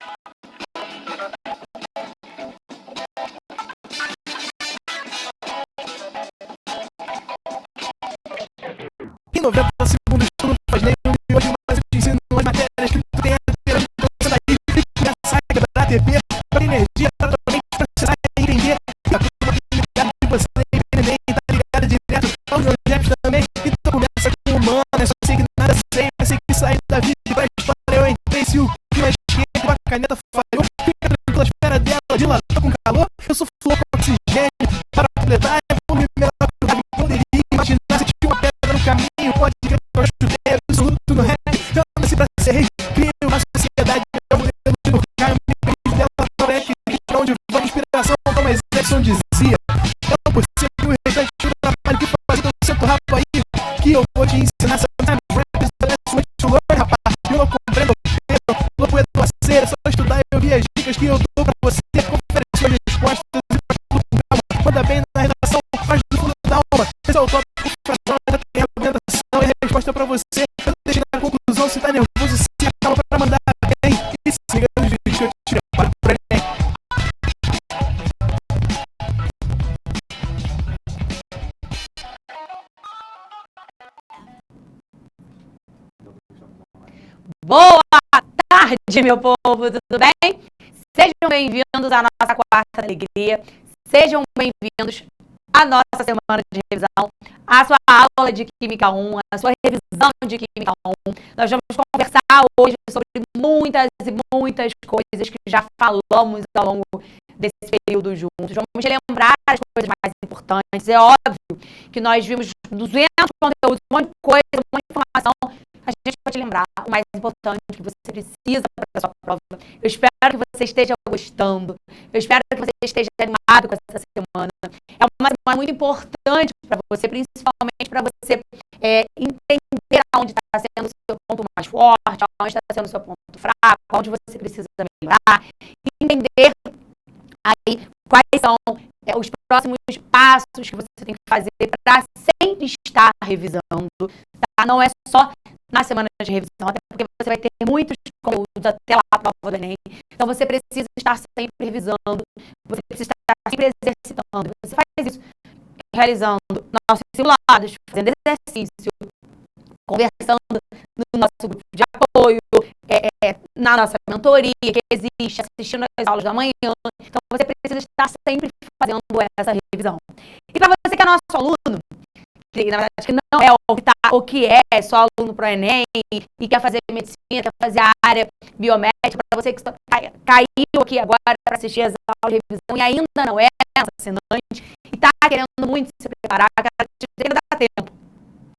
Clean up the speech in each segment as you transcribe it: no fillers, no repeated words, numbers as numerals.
Em 90 segundos tu não faz nenhum miojo, mas eu te ensino as matérias que tu tem a ter. Você daí fica a saga da TV, pra energia, pra tua mente processar e entender. A turma tem ligado de você e Neném, tá ligado direto aos objetos também. Então começa com humano, é só sei que nada sei, mas sei que sair da vida e pra história eu entrei. Se o que mais esquerdo com a caneta falhou, fica tranquila, espera dela, dilatou com calor. Eu sou flor com oxigênio, para completar, é volume melhor que o rádio. Poderia imaginar se tinha uma pedra no caminho, pode crer que eu ajudei absoluto no rap. Eu nasci pra ser rei, crio uma sociedade, meu modelo de lugar, me perdi dela, não é que pra onde vai inspiração, Thomas Edison dizia. Eu por ser que o restante do trabalho que faz, então senta o rabo aí, que eu vou te ensinar essa time rap, essa to learn, rapaz. Eu não compreendo, eu não puedo fazer, é só estudar e ouvir as dicas que eu dou pra você, conferir suas respostas e faz tudo com calma. Manda bem na redação, faz do fundo da alma. Esse é o tópico, tem a argumentação e a resposta pra você. Eu deixei na conclusão, se tá nervoso, se acalma pra mandar bem. E se liga nos vídeos que eu te preparo pra Enem. Boa tarde, meu povo, tudo bem? Sejam bem-vindos à nossa quarta alegria. Sejam bem-vindos à nossa semana de revisão, à sua aula de Química 1, à sua revisão de Química 1. Nós vamos conversar hoje sobre muitas e muitas coisas que já falamos ao longo desse período juntos. Vamos relembrar as coisas mais importantes. É óbvio que nós vimos 200 conteúdos, um monte de coisa, um monte de informação. A gente vai te lembrar o mais importante que você precisa para a sua prova. Eu espero que você esteja gostando. Eu espero que você esteja animado com essa semana. É uma semana muito importante para você, principalmente para você entender onde está sendo o seu ponto mais forte, onde está sendo o seu ponto fraco, onde você precisa melhorar. Entender aí quais são os próximos passos que você tem que fazer para sempre estar revisando. Tá? Não é só na semana de revisão, até porque você vai ter muitos conteúdos até lá para a prova do Enem. Então você precisa estar sempre revisando, você precisa estar sempre exercitando. Você faz isso realizando nossos simulados, fazendo exercício, conversando no nosso grupo de apoio, na nossa mentoria que existe, assistindo as aulas da manhã. Então você precisa estar sempre fazendo essa revisão. E para você que é nosso aluno, que na verdade que não é o que é só aluno pro Enem e quer fazer medicina, quer fazer a área biomédica, para você que caiu aqui agora para assistir as aulas de revisão e ainda não é assinante e está querendo muito se preparar, ainda dá tempo,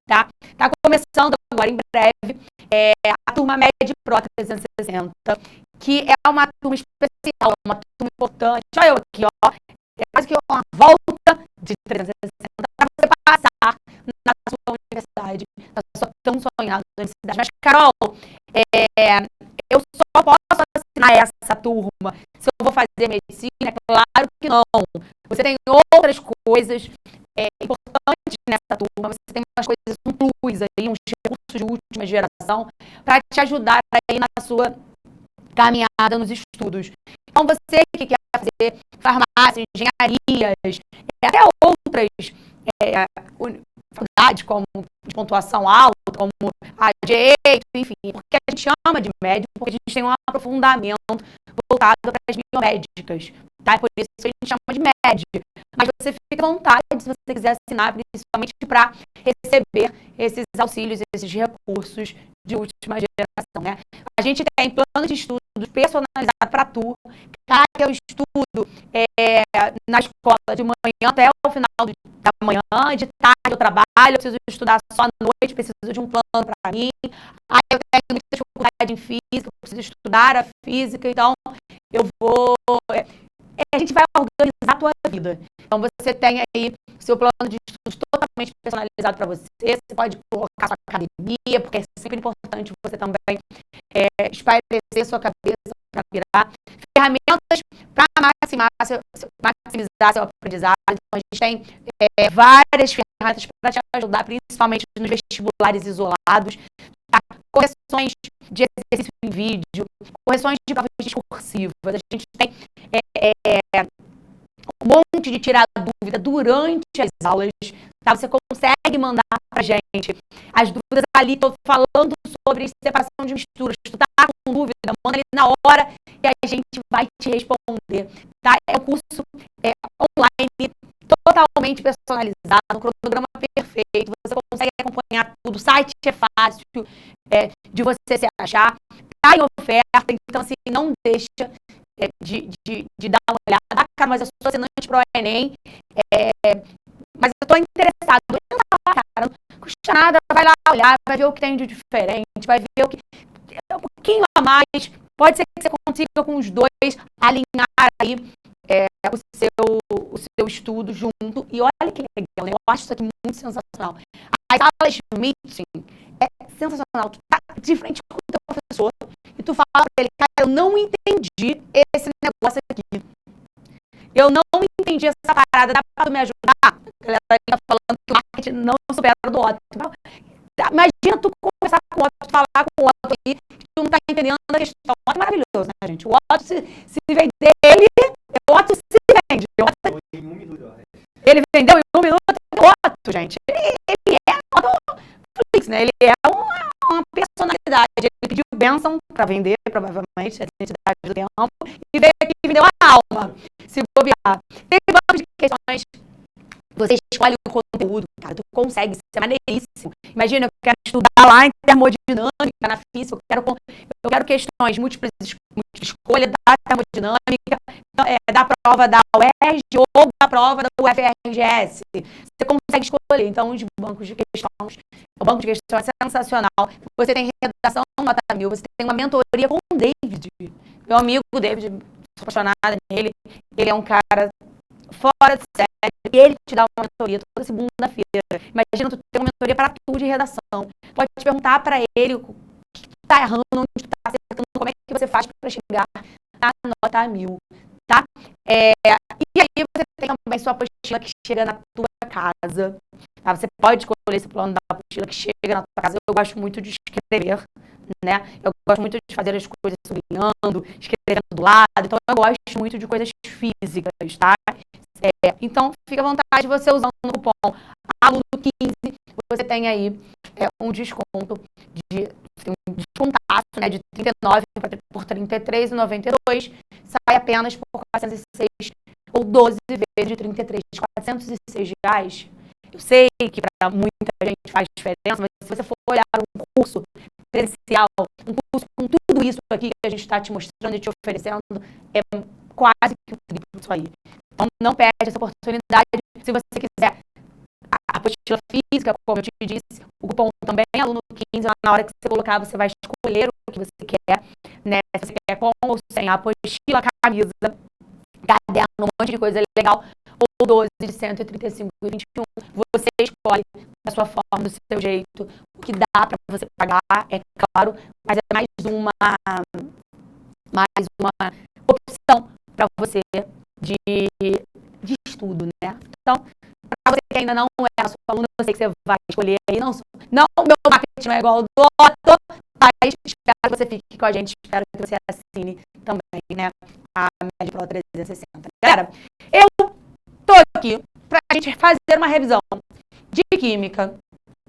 tá? Tá começando agora em breve a turma média Pro 360, que é uma turma especial, uma turma importante. Olha eu aqui, ó, é quase que uma volta de 360 para você passar na sua universidade, na sua tão sonhada universidade. Mas, Carol, eu só posso assinar essa turma se eu vou fazer medicina? É claro que não. Você tem outras coisas importantes nessa turma, você tem umas coisas, um plus aí, uns recursos de última geração para te ajudar aí na sua caminhada nos estudos. Então, você que quer fazer farmácia, engenharias, até outras faculdades como de pontuação alta, como a direito, enfim, porque a gente chama de médico, porque a gente tem um aprofundamento voltado para as biomédicas, tá? Por isso que a gente chama de médico. Mas você fica à vontade se você quiser assinar, principalmente para receber esses auxílios, esses recursos de última geração, né? A gente tem plano de estudos personalizado para tu, cada que eu estudo na escola de manhã até o final da manhã, de tarde eu trabalho, eu preciso estudar só à noite, preciso de um plano para mim. Aí eu tenho muita dificuldade em física, eu preciso estudar a física, então eu vou... a gente vai organizar a tua vida. Então você tem aí seu plano de estudos totalmente personalizado para você. Você pode colocar sua academia, porque é sempre importante você também espairecer sua cabeça para virar. Ferramentas para maximizar seu aprendizado. Então a gente tem várias ferramentas para te ajudar, principalmente nos vestibulares isolados. Tá? correções de exercício em vídeo, correções de provas discursivas. A gente tem um monte de tirar dúvida durante as aulas, tá? Você consegue mandar pra gente as dúvidas ali. Tô falando sobre separação de misturas. Tu tá com dúvida, manda ali na hora e a gente vai te responder, tá? É um curso online, totalmente personalizado, um cronograma perfeito. Você consegue acompanhar tudo. O site é fácil de você se achar. Tá em oferta, então assim, não deixa de dar uma olhada. Cara, mas eu sou assinante pro Enem, mas eu tô interessado. Entra lá, cara, não custa nada, vai lá olhar, vai ver o que tem de diferente, vai ver o que um pouquinho a mais. Pode ser que você consiga com os dois alinhar aí o seu estudo junto. E olha que legal, né? Eu acho isso aqui muito sensacional. As aulas de meeting é sensacional. Tu tá de frente com o teu professor e tu fala pra ele, cara, eu não entendi esse negócio aqui. Eu não entendi essa parada, dá pra tu me ajudar? A galera tá falando que o marketing não supera do Otto. Imagina tu conversar com o Otto, tu falar com o Otto aí, que tu não tá entendendo a questão. O Otto é maravilhoso, né, gente? O Otto, se vender ele, o Otto se vende. Em 1 minuto, eu acho. Ele vendeu em 1 minuto, o Otto, gente. Ele é Netflix, né? Ele é uma personalidade. Ele pediu bênção para vender, provavelmente, a identidade do tempo, e veio aqui e vendeu a alma, se bobear. Tem banco de questões. Você escolhe o conteúdo, cara, tu consegue, isso é maneiríssimo. Imagina, eu quero estudar lá em termodinâmica, na física, eu quero questões múltiplas escolha da termodinâmica, da prova da UERJ ou da prova da UFRGS. Você consegue escolher. Então, os bancos de questões, o banco de questões é sensacional. Você tem redação nota 1000, você tem uma mentoria com o David. Meu amigo David, sou apaixonada nele, ele é um cara fora de série, e ele te dá uma mentoria toda segunda-feira. Imagina tu ter uma mentoria para tudo de redação. Pode te perguntar para ele o que tu tá errando, onde tu tá acertando, como é que você faz para chegar na nota 1000, tá? E aí você tem também sua apostila que chega na tua casa, tá? Você pode escolher esse plano da apostila que chega na tua casa. Eu gosto muito de escrever, né? Eu gosto muito de fazer as coisas sublinhando, escrevendo do lado. Então, eu gosto muito de coisas físicas, tá? Então, fica à vontade, você usando o cupom aluno15, você tem aí um desconto um descontaço, né, de 39 por R$ 33,92, sai apenas por 406 ou 12 vezes de 33, R$406. Eu sei que para muita gente faz diferença, mas se você for olhar um curso presencial, um curso com tudo isso aqui que a gente está te mostrando e te oferecendo, é quase que o triplo disso aí. Então, não perde essa oportunidade. Se você quiser a apostila física, como eu te disse, o cupom também é aluno15. Na hora que você colocar, você vai escolher o que você quer, né? Se você quer com ou sem a apostila, camisa, caderno, um monte de coisa legal, ou 12 de 135,21. Você escolhe da sua forma, do seu jeito, o que dá para você pagar, é claro, mas é mais uma opção para você de estudo, né? Então, para você que ainda não é nosso aluno, eu sei que você vai escolher aí. Não, o meu marketing não é igual ao do Otto, mas espero que você fique com a gente, espero que você assine também, né? A Med Pro 360. Galera, eu tô aqui para a gente fazer uma revisão de Química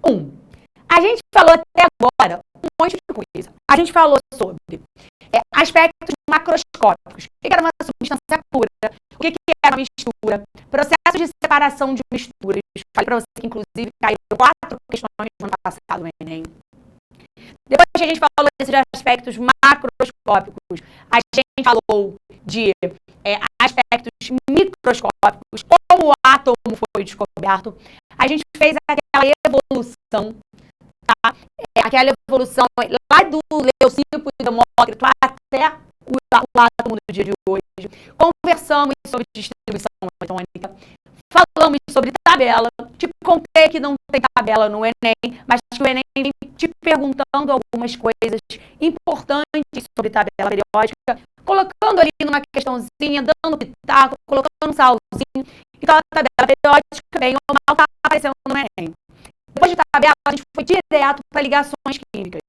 1. A gente falou até agora um monte de coisa. A gente falou sobre aspectos macroscópicos. O que era uma substância pura? O que era uma mistura? Processo de separação de misturas. Falei para você que, inclusive, caíram 4 questões no ano passado no Enem. Depois que a gente falou desses aspectos macroscópicos, a gente falou de aspectos microscópicos, como o átomo foi descoberto. A gente fez aquela evolução, tá? Aquela evolução lá do Leucipo e Demócrito até o átomo do dia de hoje. Conversamos sobre distribuição eletrônica. Falamos sobre tabela. Te contei que não tem tabela no Enem, mas que o Enem vem te perguntando algumas coisas importantes sobre tabela periódica, colocando ali numa questãozinha, dando pitaco, colocando um salzinho. Então, a tabela periódica, bem ou mal, está aparecendo no Enem. Depois de tabela, a gente foi direto para ligações químicas.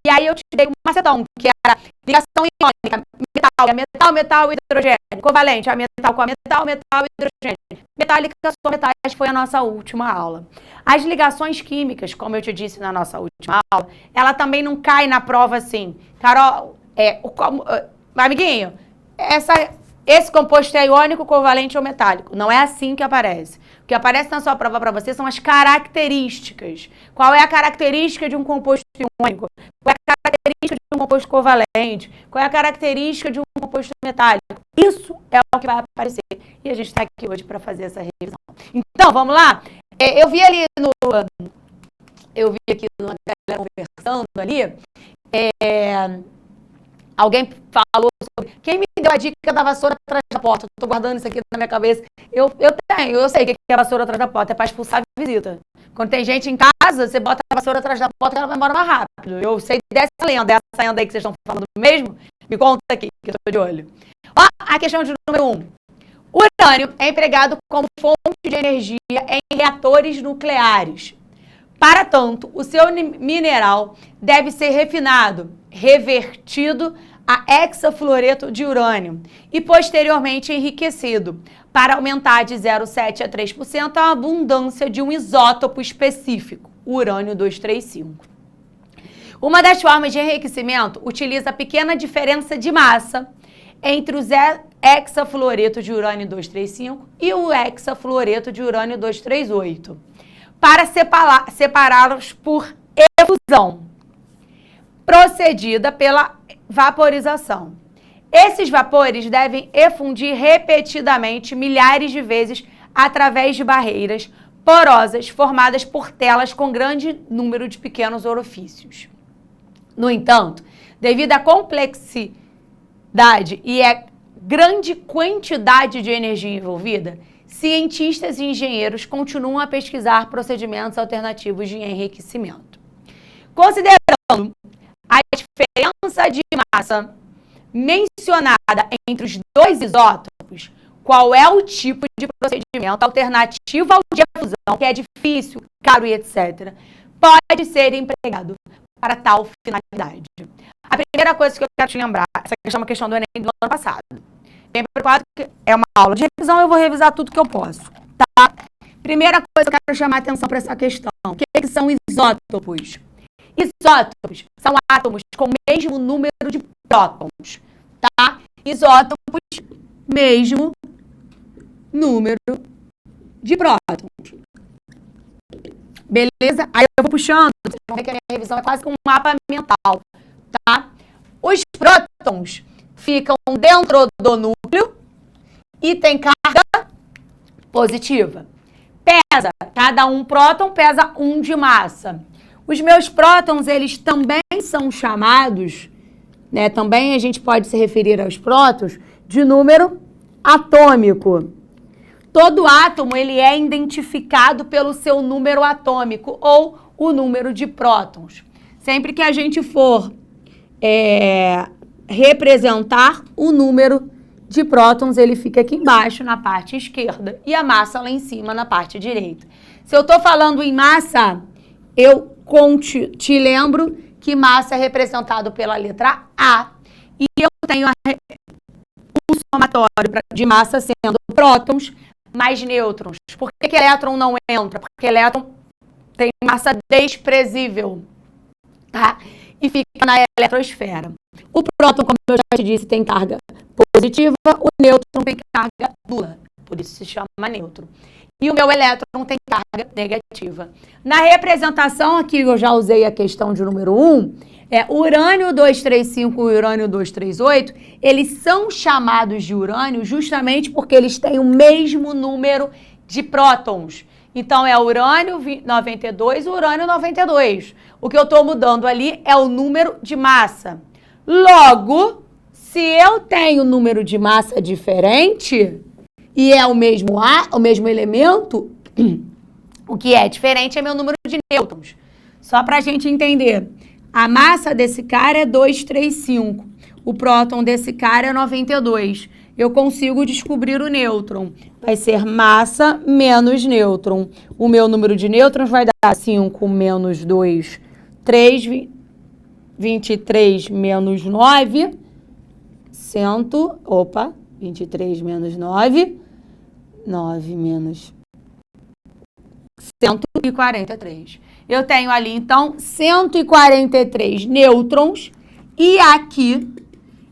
E aí eu te dei uma macetão, que era ligação iônica, metal, metal, hidrogênio, covalente, a metal com a metal, metal, hidrogênio. Metálica só metais foi a nossa última aula. As ligações químicas, como eu te disse na nossa última aula, ela também não cai na prova assim. Carol, amiguinho, esse composto é iônico, covalente ou metálico. Não é assim que aparece. O que aparece na sua prova para você são as características. Qual é a característica de um composto iônico? Qual é a característica de um composto covalente? Qual é a característica de um composto metálico? Isso é o que vai aparecer. E a gente está aqui hoje para fazer essa revisão. Então, vamos lá? Eu vi aqui uma galera conversando ali. Alguém falou sobre... Quem me deu a dica da vassoura atrás da porta? Estou guardando isso aqui na minha cabeça. Eu sei o que é vassoura atrás da porta. É para expulsar a visita. Quando tem gente em casa, você bota a vassoura atrás da porta e ela vai embora mais rápido. Eu sei dessa lenda aí que vocês estão falando mesmo. Me conta aqui, que eu estou de olho. Ó, a questão de número 1. O urânio é empregado como fonte de energia em reatores nucleares. Para tanto, o seu mineral deve ser refinado, revertido a hexafluoreto de urânio e posteriormente enriquecido para aumentar de 0,7 a 3% a abundância de um isótopo específico, o urânio 235. Uma das formas de enriquecimento utiliza a pequena diferença de massa entre o hexafluoreto de urânio 235 e o hexafluoreto de urânio 238, para separá-los por efusão, procedida pela vaporização. Esses vapores devem efundir repetidamente milhares de vezes através de barreiras porosas formadas por telas com grande número de pequenos orifícios. No entanto, devido à complexidade e à grande quantidade de energia envolvida, cientistas e engenheiros continuam a pesquisar procedimentos alternativos de enriquecimento. Considerando a diferença de massa mencionada entre os dois isótopos, qual é o tipo de procedimento alternativo ao de efusão, que é difícil, caro e etc., pode ser empregado para tal finalidade? A primeira coisa que eu quero te lembrar, essa questão é uma questão do Enem do ano passado. Bem preocupado, que é uma aula de revisão, eu vou revisar tudo que eu posso, tá? Primeira coisa que eu quero chamar a atenção para essa questão. O que são isótopos? Isótopos são átomos com o mesmo número de prótons, tá? Isótopos, mesmo número de prótons. Beleza? Aí eu vou puxando, vocês vão ver que a minha revisão é quase que um mapa mental, tá? Os prótons ficam dentro do núcleo e tem carga positiva. Pesa, cada um próton pesa 1 de massa. Os meus prótons, eles também são chamados, né? Também a gente pode se referir aos prótons de número atômico. Todo átomo, ele é identificado pelo seu número atômico ou o número de prótons. Sempre que a gente for representar o número de prótons, ele fica aqui embaixo na parte esquerda e a massa lá em cima na parte direita. Se eu estou falando em massa, eu te lembro que massa é representado pela letra A e eu tenho um somatório de massa sendo prótons mais nêutrons. Por que elétron não entra? Porque elétron tem massa desprezível, tá? E fica na eletrosfera. O próton, como eu já te disse, tem carga positiva, o nêutron tem carga nula, por isso se chama nêutron. E o meu elétron tem carga negativa. Na representação aqui, eu já usei a questão de número 1, o urânio 235 e o urânio 238, eles são chamados de urânio justamente porque eles têm o mesmo número de prótons. Então, é urânio 92 e urânio 92. O que eu estou mudando ali é o número de massa. Logo, se eu tenho número de massa diferente e é o mesmo elemento, o que é diferente é meu número de nêutrons. Só para a gente entender. A massa desse cara é 235. O próton desse cara é 92. Eu consigo descobrir o nêutron. Vai ser massa menos nêutron. O meu número de nêutrons vai dar 5 menos 2, 3, 23 menos 9, 23 menos 9, 9 menos 143. Eu tenho ali, então, 143 nêutrons e aqui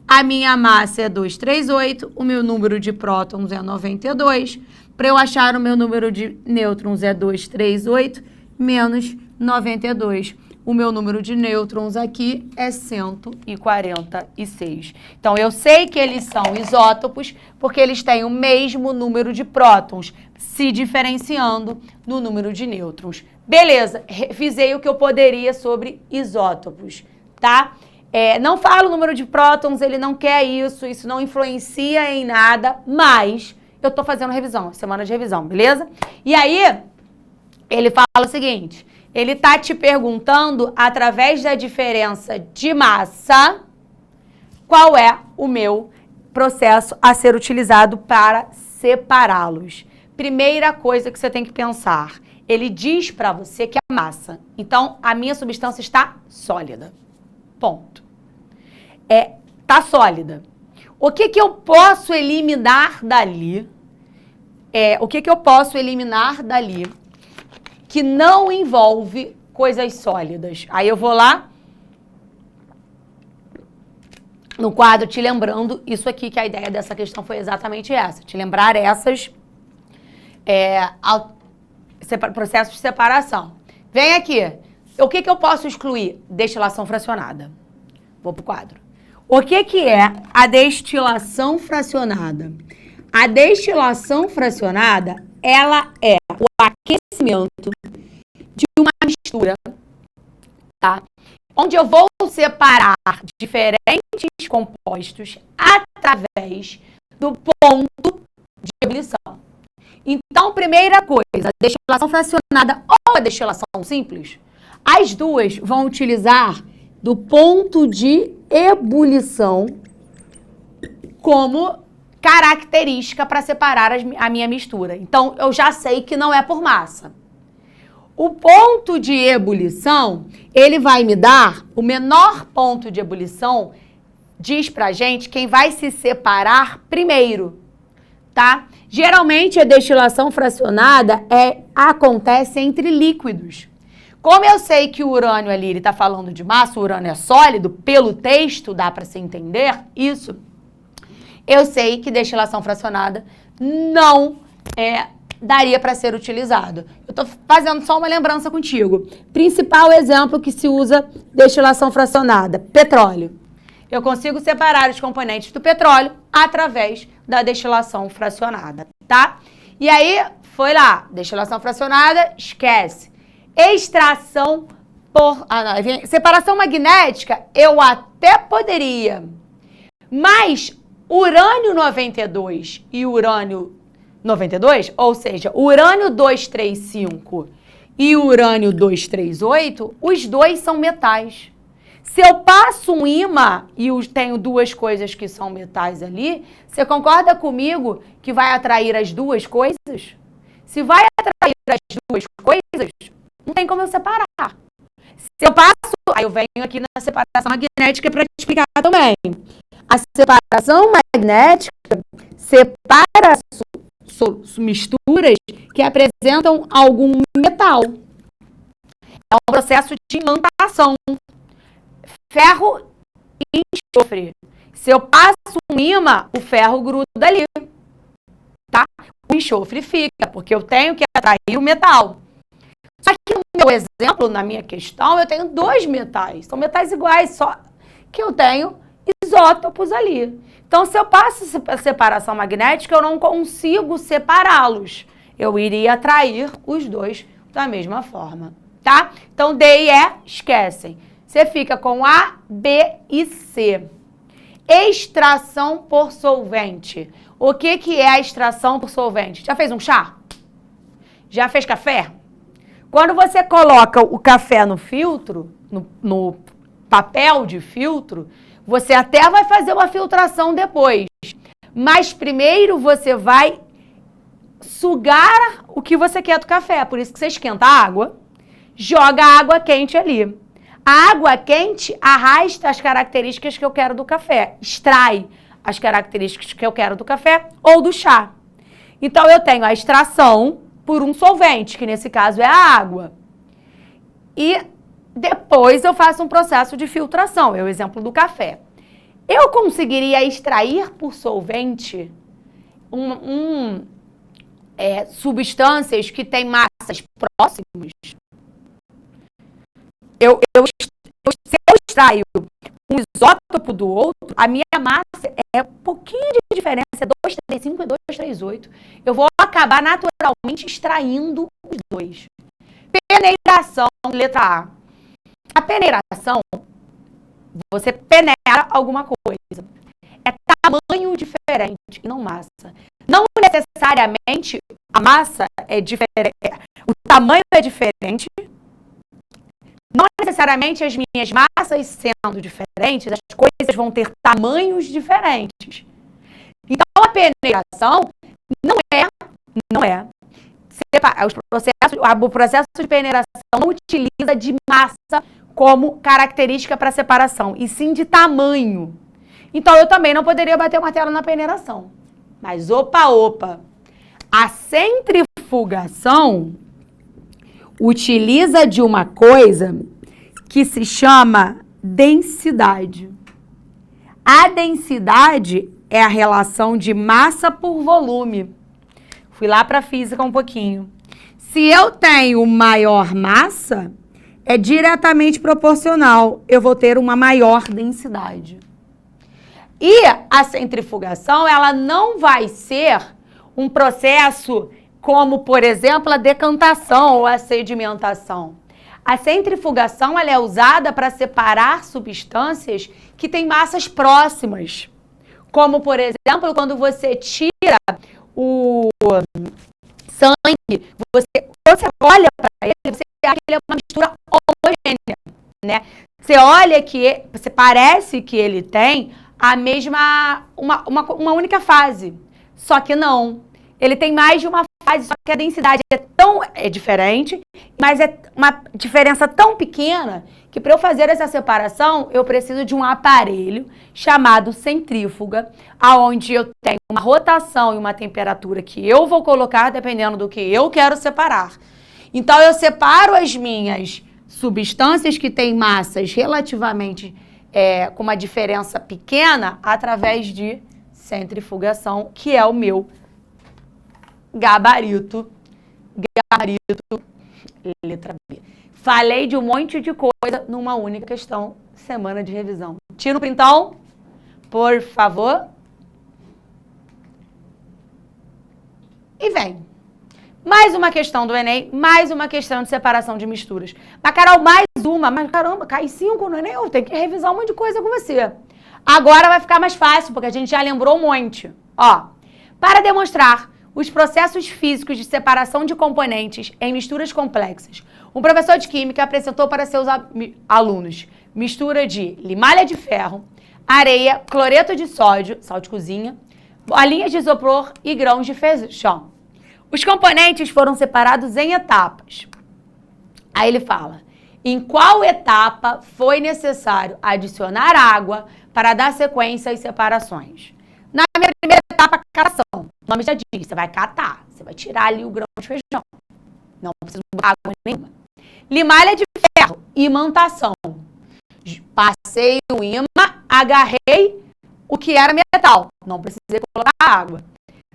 a minha massa é 238, o meu número de prótons é 92. Para eu achar o meu número de nêutrons é 238 menos 92. O meu número de nêutrons aqui é 146. Então, eu sei que eles são isótopos porque eles têm o mesmo número de prótons, se diferenciando no número de nêutrons. Beleza, revisei o que eu poderia sobre isótopos, tá? Não falo o número de prótons, ele não quer isso não influencia em nada, mas eu tô fazendo revisão, semana de revisão, beleza? E aí, ele fala o seguinte, ele tá te perguntando, através da diferença de massa, qual é o meu processo a ser utilizado para separá-los. Primeira coisa que você tem que pensar, ele diz para você que é massa. Então, a minha substância está sólida. Ponto. Tá sólida. O que eu posso eliminar dali? O que eu posso eliminar dali que não envolve coisas sólidas? Aí eu vou lá no quadro te lembrando isso aqui, que a ideia dessa questão foi exatamente essa. Te lembrar essas processos de separação. Vem aqui. O que eu posso excluir? Destilação fracionada. Vou pro quadro. O que é a destilação fracionada? A destilação fracionada, ela é o aquecimento de uma mistura, tá? Onde eu vou separar diferentes compostos através do ponto de ebulição. Então, primeira coisa, a destilação fracionada ou a destilação simples, as duas vão utilizar do ponto de ebulição como característica para separar a minha mistura. Então, eu já sei que não é por massa. O ponto de ebulição, ele vai me dar, o menor ponto de ebulição, diz pra gente quem vai se separar primeiro, tá? Geralmente, a destilação fracionada acontece entre líquidos. Como eu sei que o urânio ali, ele tá falando de massa, o urânio é sólido, pelo texto dá para se entender isso, eu sei que destilação fracionada não daria para ser utilizado. Eu tô fazendo só uma lembrança contigo. Principal exemplo que se usa destilação fracionada, petróleo. Eu consigo separar os componentes do petróleo através da destilação fracionada, tá? E aí, foi lá, destilação fracionada, esquece. Extração por... separação magnética, eu até poderia. Mas urânio 92 e urânio 92, ou seja, urânio 235 e urânio 238, os dois são metais. Se eu passo um ímã e tenho duas coisas que são metais ali, você concorda comigo que vai atrair as duas coisas? Se vai atrair as duas coisas, não tem como eu separar. Se eu passo, aí eu venho aqui na separação magnética para te explicar também. A separação magnética separa misturas que apresentam algum metal. É um processo de imantação. Ferro e enxofre. Se eu passo um ímã, o ferro gruda ali. Tá? O enxofre fica, porque eu tenho que atrair o metal. Só que no meu exemplo, na minha questão, eu tenho dois metais. São metais iguais, só que eu tenho isótopos ali. Então, se eu passo a separação magnética, eu não consigo separá-los. Eu iria atrair os dois da mesma forma, tá? Então, D e E, esquecem. Você fica com A, B e C. Extração por solvente. O que é a extração por solvente? Já fez um chá? Já fez café? Quando você coloca o café no filtro, no papel de filtro, Você até vai fazer uma filtração depois, mas primeiro você vai sugar o que você quer do café. Por isso que você esquenta a água, joga a água quente ali. A água quente arrasta as características que eu quero do café, extrai as características que eu quero do café ou do chá. Então, eu tenho a extração por um solvente, que nesse caso é a água. E depois eu faço um processo de filtração, é o exemplo do café. Eu conseguiria extrair por solvente substâncias que têm massas próximas? Se eu extraio um isótopo do outro, a minha massa é um pouquinho de diferença, é 2,35 e 2,38. Eu vou acabar naturalmente extraindo os dois. Peneiração, letra A. A peneiração, você peneira alguma coisa. É tamanho diferente e não massa. Não necessariamente a massa é diferente, o tamanho é diferente. Não necessariamente as minhas massas sendo diferentes, as coisas vão ter tamanhos diferentes. Então, a peneiração não é. O processo de peneiração não utiliza de massa como característica para separação, e sim de tamanho. Então, eu também não poderia bater o martelo na peneiração. Mas, opa, a centrifugação utiliza de uma coisa que se chama densidade. A densidade é a relação de massa por volume. Fui lá para a física um pouquinho. Se eu tenho maior massa, é diretamente proporcional. Eu vou ter uma maior densidade. E a centrifugação, ela não vai ser um processo como, por exemplo, a decantação ou a sedimentação. A centrifugação, ela é usada para separar substâncias que têm massas próximas. Como, por exemplo, quando você tira o sangue, quando você olha para ele, você acha que ele é uma mistura homogênea, né? Você olha que, você parece que ele tem a mesma, uma única fase, só que não. Ele tem mais de uma fase, só que a densidade é diferente, mas é uma diferença tão pequena que para eu fazer essa separação, eu preciso de um aparelho chamado centrífuga, aonde eu tenho uma rotação e uma temperatura que eu vou colocar dependendo do que eu quero separar. Então, eu separo as minhas substâncias que têm massas relativamente com uma diferença pequena através de centrifugação, que é o meu gabarito, letra B. Falei de um monte de coisa numa única questão, semana de revisão. Tira o printão, por favor. E vem. Mais uma questão do Enem, mais uma questão de separação de misturas. Mas, Carol, mais uma. Mas, caramba, cai 5 no Enem, eu tenho que revisar um monte de coisa com você. Agora vai ficar mais fácil, porque a gente já lembrou um monte. Ó, para demonstrar os processos físicos de separação de componentes em misturas complexas, um professor de química apresentou para seus alunos mistura de limalha de ferro, areia, cloreto de sódio, sal de cozinha, bolinhas de isopor e grãos de feijão. Os componentes foram separados em etapas. Aí ele fala, em qual etapa foi necessário adicionar água para dar sequência às separações? Na minha primeira etapa, catação. O nome já diz, você vai catar, você vai tirar ali o grão de feijão. Não precisa botar água nenhuma. Limalha de ferro, imantação. Passei o ímã, agarrei o que era metal. Não precisei colocar água.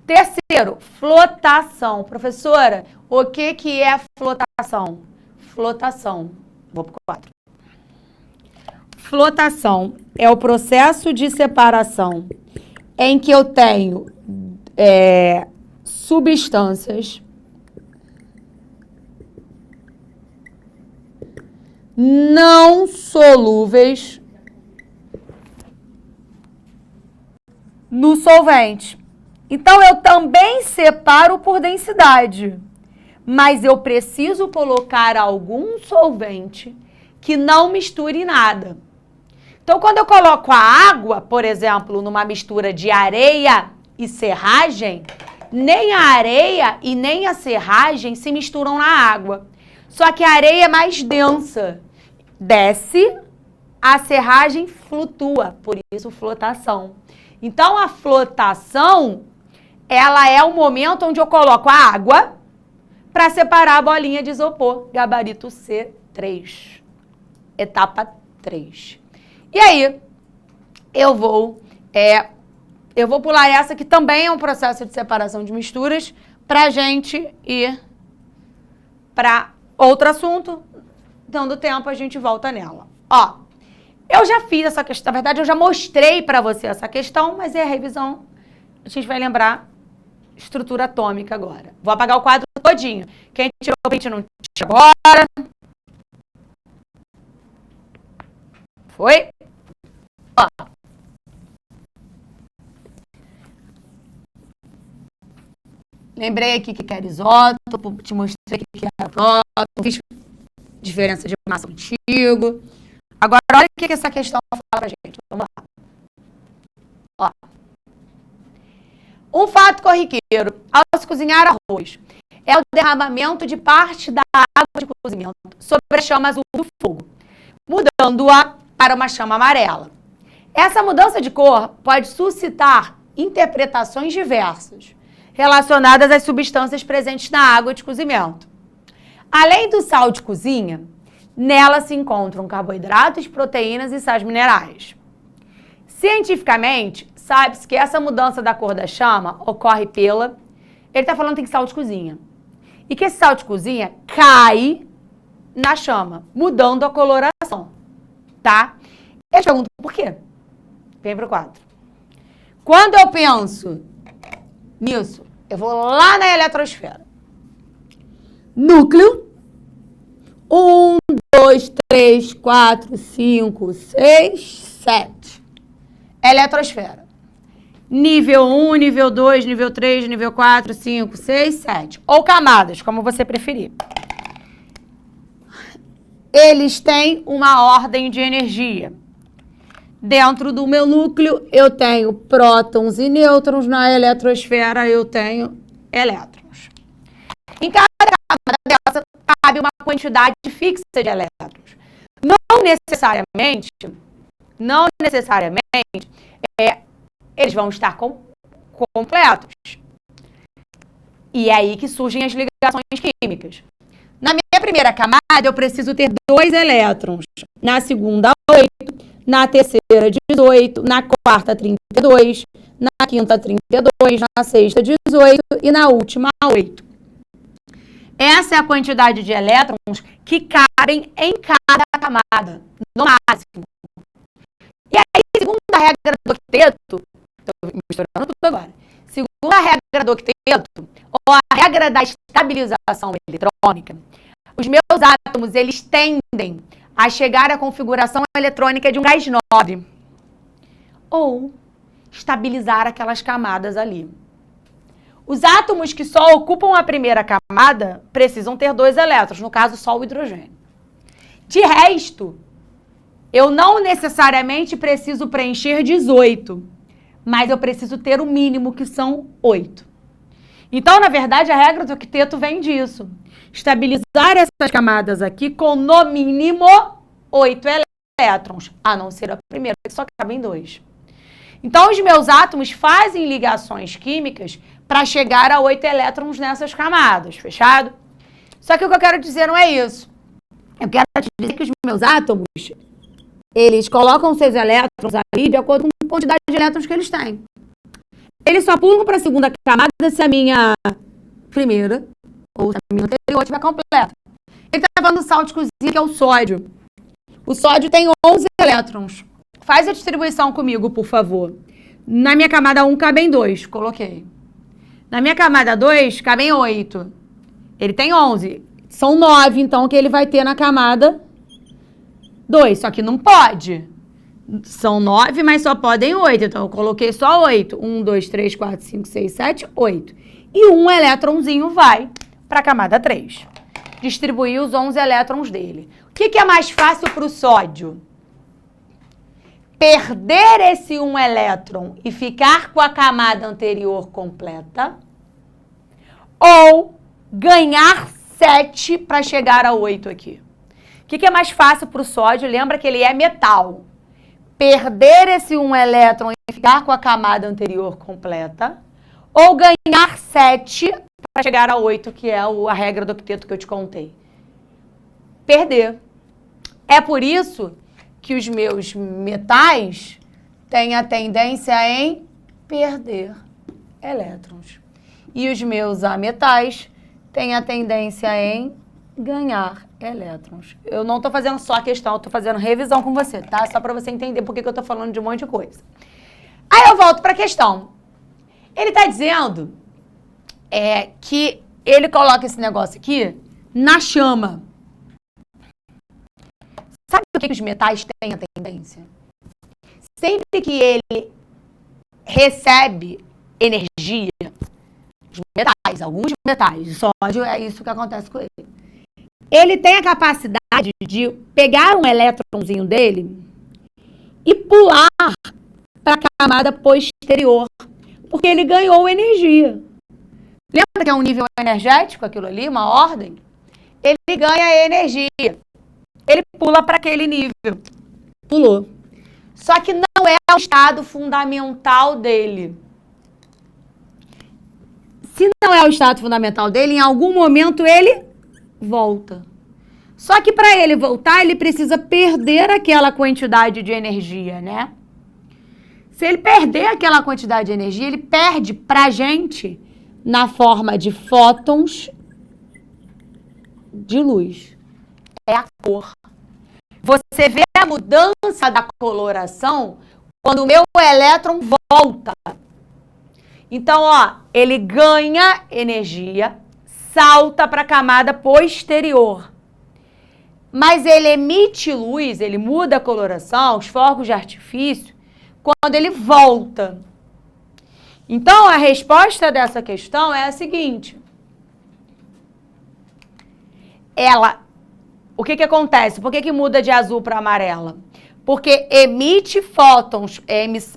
Terceiro, flotação. Professora, o que é flotação? Flotação. Vou para o 4. Flotação é o processo de separação em que eu tenho substâncias não solúveis no solvente. Então, eu também separo por densidade, mas eu preciso colocar algum solvente que não misture nada. Então, Então, quando eu coloco a água, por exemplo, numa mistura de areia e serragem, nem a areia e nem a serragem se misturam na água. Só que a areia é mais densa. Desce, a serragem flutua, por isso flotação. Então, a flotação, ela é o momento onde eu coloco a água para separar a bolinha de isopor, gabarito C3, etapa 3. E aí, eu vou pular essa, que também é um processo de separação de misturas, para a gente ir para outro assunto. Dando tempo, a gente volta nela. Ó, eu já fiz essa questão, na verdade, eu já mostrei para você essa questão, mas é a revisão, a gente vai lembrar estrutura atômica agora. Vou apagar o quadro todinho. Quem tirou o print não tira agora. Foi? Ó. Lembrei aqui que era isótopo, te mostrei que era próton, fiz diferença de massa contigo. Agora, olha o que essa questão fala pra gente. Vamos lá. Ó. Um fato corriqueiro ao se cozinhar arroz é o derramamento de parte da água de cozimento sobre a chama azul do fogo, mudando-a para uma chama amarela. Essa mudança de cor pode suscitar interpretações diversas relacionadas às substâncias presentes na água de cozimento. Além do sal de cozinha, nela se encontram carboidratos, proteínas e sais minerais. Cientificamente, sabe-se que essa mudança da cor da chama ocorre pela... Ele está falando que tem sal de cozinha. E que esse sal de cozinha cai na chama, mudando a coloração. Tá? Eu te pergunto por quê? Vem para o quadro. Quando eu penso nisso, eu vou lá na eletrosfera. Núcleo. 1, 2, 3, 4, 5, 6, 7. Eletrosfera. Nível 1, nível 2, nível 3, nível 4, 5, 6, 7. Ou camadas, como você preferir. Eles têm uma ordem de energia. Dentro do meu núcleo, eu tenho prótons e nêutrons. Na eletrosfera, eu tenho elétrons. Em cada camada dessa, cabe uma quantidade fixa de elétrons. Não necessariamente, eles vão estar completos. E é aí que surgem as ligações químicas. Na minha primeira camada, eu preciso ter 2 elétrons. Na segunda, 8. Na terceira, 18. Na quarta, 32. Na quinta, 32. Na sexta, 18. E na última, 8. Essa é a quantidade de elétrons que cabem em cada camada, no máximo. E aí, segundo a regra do octeto, estou misturando tudo agora, segundo a regra do octeto, ou a regra da estabilização eletrônica, os meus átomos, eles tendem a chegar à configuração eletrônica de um gás nobre, ou estabilizar aquelas camadas ali. Os átomos que só ocupam a primeira camada precisam ter 2 elétrons, no caso, só o hidrogênio. De resto, eu não necessariamente preciso preencher 18, mas eu preciso ter o mínimo, que são 8. Então, na verdade, a regra do octeto vem disso. Estabilizar essas camadas aqui com, no mínimo, 8 elétrons, a não ser a primeira, que só cabem 2. Então, os meus átomos fazem ligações químicas para chegar a 8 elétrons nessas camadas, fechado? Só que o que eu quero dizer não é isso. Eu quero te dizer que os meus átomos, eles colocam 6 elétrons ali de acordo com a quantidade de elétrons que eles têm. Eles só pulam para a segunda camada se a minha primeira ou se a minha anterior estiver completa. Ele está falando do sal de cozinha, que é o sódio. O sódio tem 11 elétrons. Faz a distribuição comigo, por favor. Na minha camada 1 cabem 2, coloquei. Na minha camada 2 cabem 8. Ele tem 11. São 9, então, que ele vai ter na camada 2. Só que não pode. São 9, mas só podem 8. Então, eu coloquei só 8. 1, 2, 3, 4, 5, 6, 7, 8. E um elétronzinho vai para a camada 3. Distribuir os 11 elétrons dele. O que é mais fácil para o sódio? perder esse 1 elétron e ficar com a camada anterior completa, ou ganhar 7 para chegar a 8 aqui. O que é mais fácil para o sódio? Lembra que ele é metal. Perder esse 1 elétron e ficar com a camada anterior completa, ou ganhar 7 para chegar a 8, que é a regra do octeto que eu te contei. Perder. É por isso que os meus metais têm a tendência em perder elétrons. E os meus ametais têm a tendência em ganhar elétrons. Eu não estou fazendo só a questão, eu estou fazendo revisão com você, tá? Só para você entender por que eu estou falando de um monte de coisa. Aí eu volto para a questão. Ele está dizendo que ele coloca esse negócio aqui na chama. Sabe o que os metais têm a tendência? Sempre que ele recebe energia, os metais, alguns metais, o sódio, é isso que acontece com ele. Ele tem a capacidade de pegar um elétronzinho dele e pular para a camada posterior, porque ele ganhou energia. Lembra que é um nível energético aquilo ali, uma ordem? Ele ganha energia. Ele pula para aquele nível. Pulou. Só que não é o estado fundamental dele. Se não é o estado fundamental dele, em algum momento ele volta. Só que para ele voltar, ele precisa perder aquela quantidade de energia, né? Se ele perder aquela quantidade de energia, ele perde pra gente na forma de fótons de luz. É a cor. Você vê a mudança da coloração quando o meu elétron volta. Então, ó, ele ganha energia, salta para a camada posterior. Mas ele emite luz, ele muda a coloração, os fogos de artifício, quando ele volta. Então, a resposta dessa questão é a seguinte. O que acontece? Por que muda de azul para amarela? Porque emite fótons,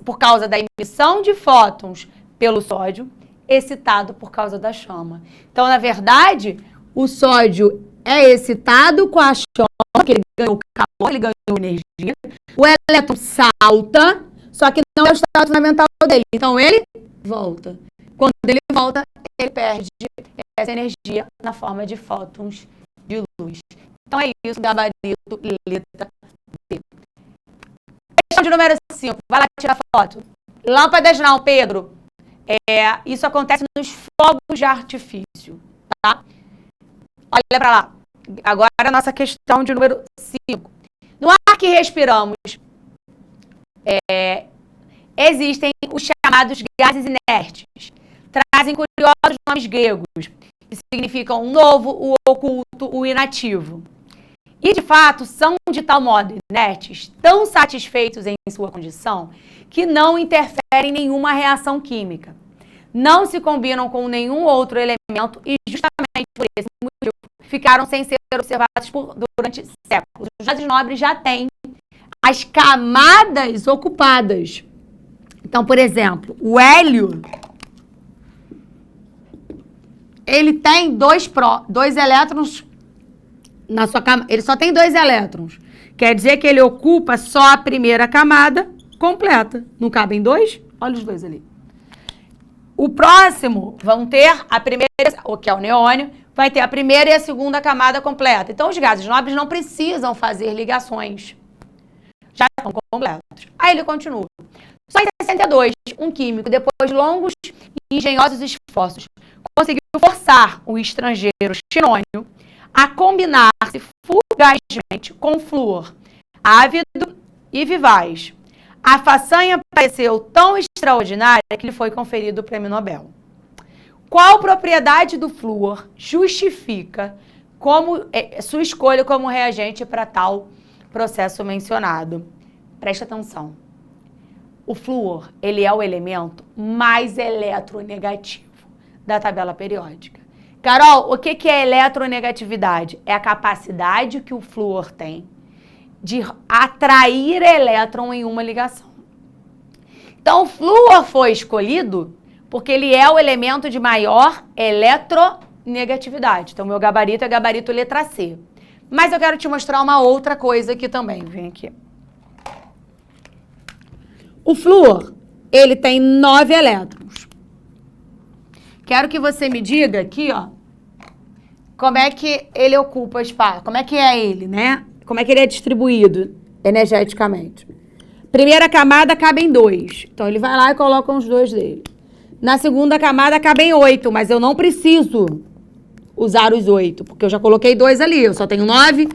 por causa da emissão de fótons pelo sódio, excitado por causa da chama. Então, na verdade, o sódio é excitado com a chama, que ele ganhou calor, ele ganhou energia. O elétron salta, só que não é o estado fundamental dele. Então, ele volta. Quando ele volta, ele perde essa energia na forma de fótons de luz. Então, é isso, gabarito, letra B. Questão de número 5. Vai lá tirar foto. Lâmpadas não, Pedro. Isso acontece nos fogos de artifício, tá? Olha para lá. Agora a nossa questão de número 5. No ar que respiramos, existem os chamados gases inertes. Trazem curiosos nomes gregos, que significam o novo, o oculto, o inativo. E, de fato, são de tal modo inertes, tão satisfeitos em sua condição, que não interferem em nenhuma reação química. Não se combinam com nenhum outro elemento e, justamente por esse motivo, ficaram sem ser observados durante séculos. Os gases nobres já têm as camadas ocupadas. Então, por exemplo, o hélio, ele tem dois elétrons na sua camada. Ele só tem 2 elétrons. Quer dizer que ele ocupa só a primeira camada completa. Não cabem 2? Olha os 2 ali. O próximo vão ter a primeira, o que é o neônio, vai ter a primeira e a segunda camada completa. Então, os gases nobres não precisam fazer ligações. Já estão completos. Aí ele continua. Só em 62, um químico, depois de longos e engenhosos esforços, conseguiu forçar o estrangeiro xenônio a combinar-se fugazmente com flúor, ávido e vivaz. A façanha pareceu tão extraordinária que lhe foi conferido o Prêmio Nobel. Qual propriedade do flúor justifica sua escolha como reagente para tal processo mencionado? Presta atenção. O flúor, ele é o elemento mais eletronegativo da tabela periódica. Carol, o que é eletronegatividade? É a capacidade que o flúor tem de atrair elétron em uma ligação. Então, o flúor foi escolhido porque ele é o elemento de maior eletronegatividade. Então, meu gabarito é gabarito letra C. Mas eu quero te mostrar uma outra coisa aqui também. Vem aqui. O flúor, ele tem 9 elétrons. Quero que você me diga aqui, ó, como é que ele ocupa espaço, como é que é ele, né? Como é que ele é distribuído energeticamente. Primeira camada cabem 2. Então, ele vai lá e coloca os 2 dele. Na segunda camada cabem 8, mas eu não preciso usar os 8, porque eu já coloquei 2 ali, eu só tenho 9.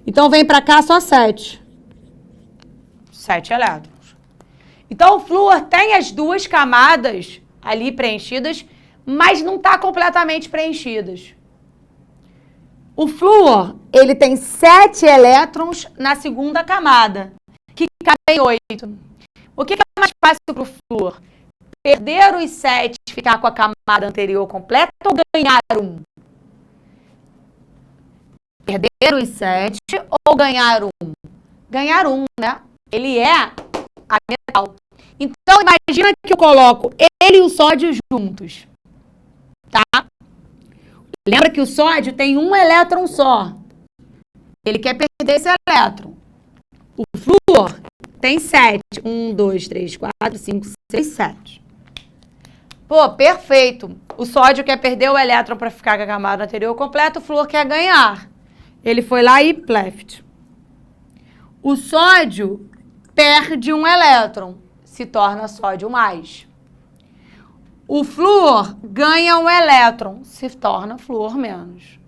Então, vem pra cá só 7. 7 elétrons. Então, o flúor tem as 2 camadas ali preenchidas, mas não está completamente preenchidas. O flúor, ele tem 7 elétrons na segunda camada, que cabem 8. O que é mais fácil para o flúor? Perder os 7 e ficar com a camada anterior completa ou ganhar 1? Perder os 7 ou ganhar 1? Ganhar 1, né? Ele é a metal. Então, imagina que eu coloco ele e o sódio juntos, tá? Lembra que o sódio tem um elétron só. Ele quer perder esse elétron. O flúor tem 7. 1, 2, 3, 4, 5, 6, 7. Pô, perfeito. O sódio quer perder o elétron para ficar com a camada anterior completa, o flúor quer ganhar. Ele foi lá e pleft. O sódio perde um elétron, se torna sódio mais. O flúor ganha um elétron, se torna flúor menos.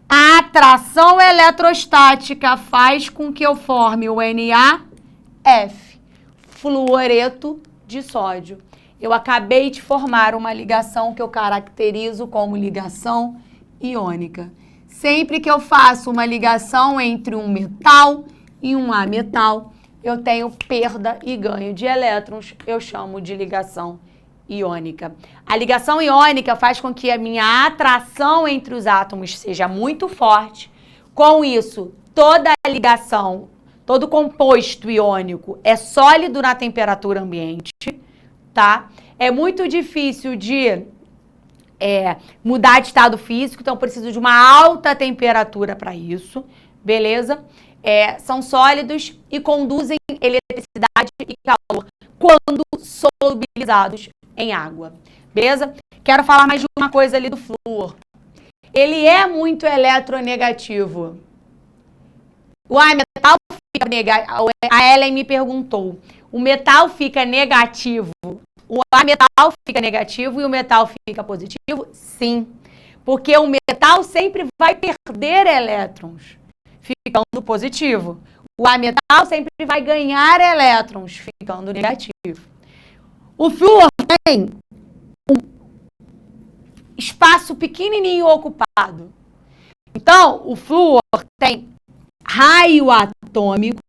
A atração eletrostática faz com que eu forme o NaF, fluoreto de sódio. Eu acabei de formar uma ligação que eu caracterizo como ligação iônica. Sempre que eu faço uma ligação entre um metal e um ametal, eu tenho perda e ganho de elétrons, eu chamo de ligação iônica. A ligação iônica faz com que a minha atração entre os átomos seja muito forte. Com isso, toda a ligação, todo composto iônico é sólido na temperatura ambiente, tá? É muito difícil de mudar de estado físico, então eu preciso de uma alta temperatura para isso, beleza? São sólidos e conduzem eletricidade e calor quando solubilizados em água, beleza? Quero falar mais de uma coisa ali do flúor. Ele é muito eletronegativo. O metal fica negativo. A Ellen me perguntou. O metal fica negativo. O metal fica negativo e o metal fica positivo? Sim. Porque o metal sempre vai perder elétrons, ficando positivo. O metal sempre vai ganhar elétrons, ficando negativo. O flúor tem um espaço pequenininho ocupado. Então, o flúor tem raio atômico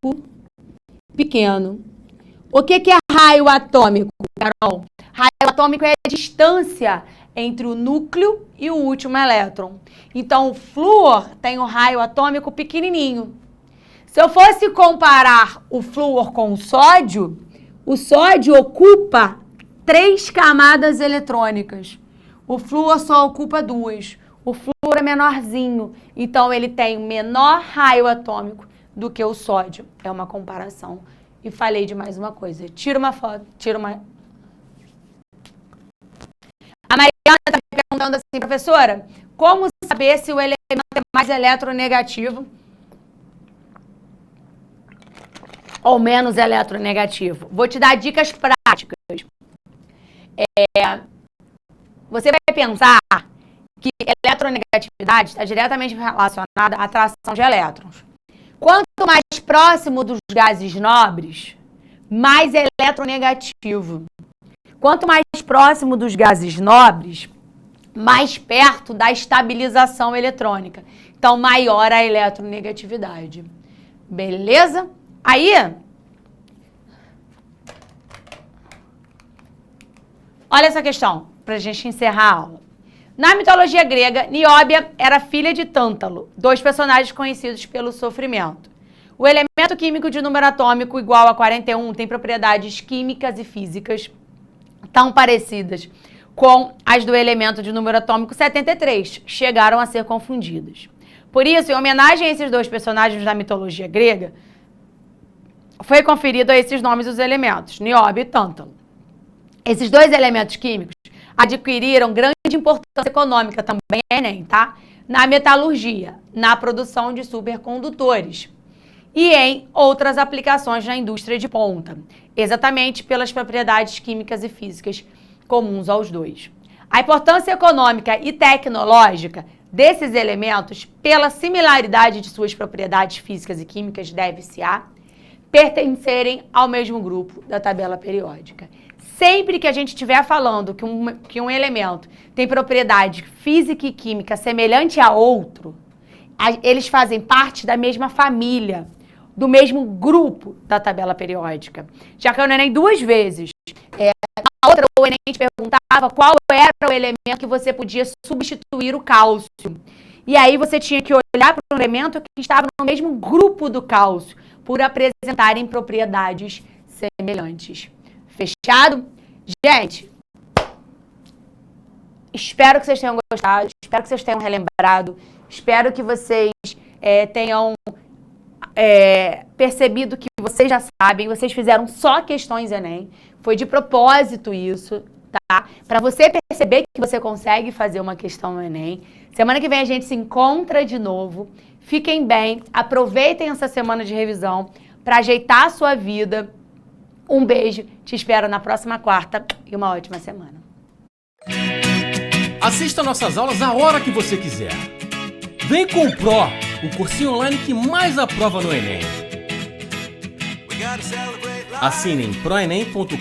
pequeno. O que é raio atômico, Carol? Raio atômico é a distância entre o núcleo e o último elétron. Então, o flúor tem um raio atômico pequenininho. Se eu fosse comparar o flúor com o sódio ocupa 3 camadas eletrônicas. O flúor só ocupa 2. O flúor é menorzinho, então ele tem menor raio atômico do que o sódio. É uma comparação. E falei de mais uma coisa. Tira uma foto, A Mariana está me perguntando assim, professora, como saber se o elemento é mais eletronegativo ou menos eletronegativo? Vou te dar dicas práticas. Você vai pensar que eletronegatividade está diretamente relacionada à atração de elétrons. Quanto mais próximo dos gases nobres, mais eletronegativo. Quanto mais próximo dos gases nobres, mais perto da estabilização eletrônica. Então, maior a eletronegatividade. Beleza? Aí, olha essa questão, para a gente encerrar a aula. Na mitologia grega, Nióbia era filha de Tântalo, 2 personagens conhecidos pelo sofrimento. O elemento químico de número atômico igual a 41 tem propriedades químicas e físicas tão parecidas com as do elemento de número atômico 73, chegaram a ser confundidas. Por isso, em homenagem a esses dois personagens da mitologia grega, foi conferido a esses nomes os elementos, nióbio e tântalo. Esses dois elementos químicos adquiriram grande importância econômica também, Enem, tá? Na metalurgia, na produção de supercondutores e em outras aplicações na indústria de ponta, exatamente pelas propriedades químicas e físicas comuns aos dois. A importância econômica e tecnológica desses elementos, pela similaridade de suas propriedades físicas e químicas, deve-se a pertencerem ao mesmo grupo da tabela periódica. Sempre que a gente estiver falando que um elemento tem propriedade física e química semelhante a outro, eles fazem parte da mesma família, do mesmo grupo da tabela periódica. Já que eu no Enem 2 vezes, na outra o Enem te perguntava qual era o elemento que você podia substituir o cálcio. E aí você tinha que olhar para um elemento que estava no mesmo grupo do cálcio, por apresentarem propriedades semelhantes. Fechado? Gente, espero que vocês tenham gostado, espero que vocês tenham relembrado, espero que vocês tenham percebido que vocês já sabem, vocês fizeram só questões Enem, foi de propósito isso, tá? Para você perceber que você consegue fazer uma questão no Enem. Semana que vem a gente se encontra de novo. Fiquem bem, aproveitem essa semana de revisão para ajeitar a sua vida. Um beijo, te espero na próxima quarta e uma ótima semana. Assista nossas aulas a hora que você quiser. Vem com o Pro, o cursinho online que mais aprova no Enem. Assine em proenem.com.br.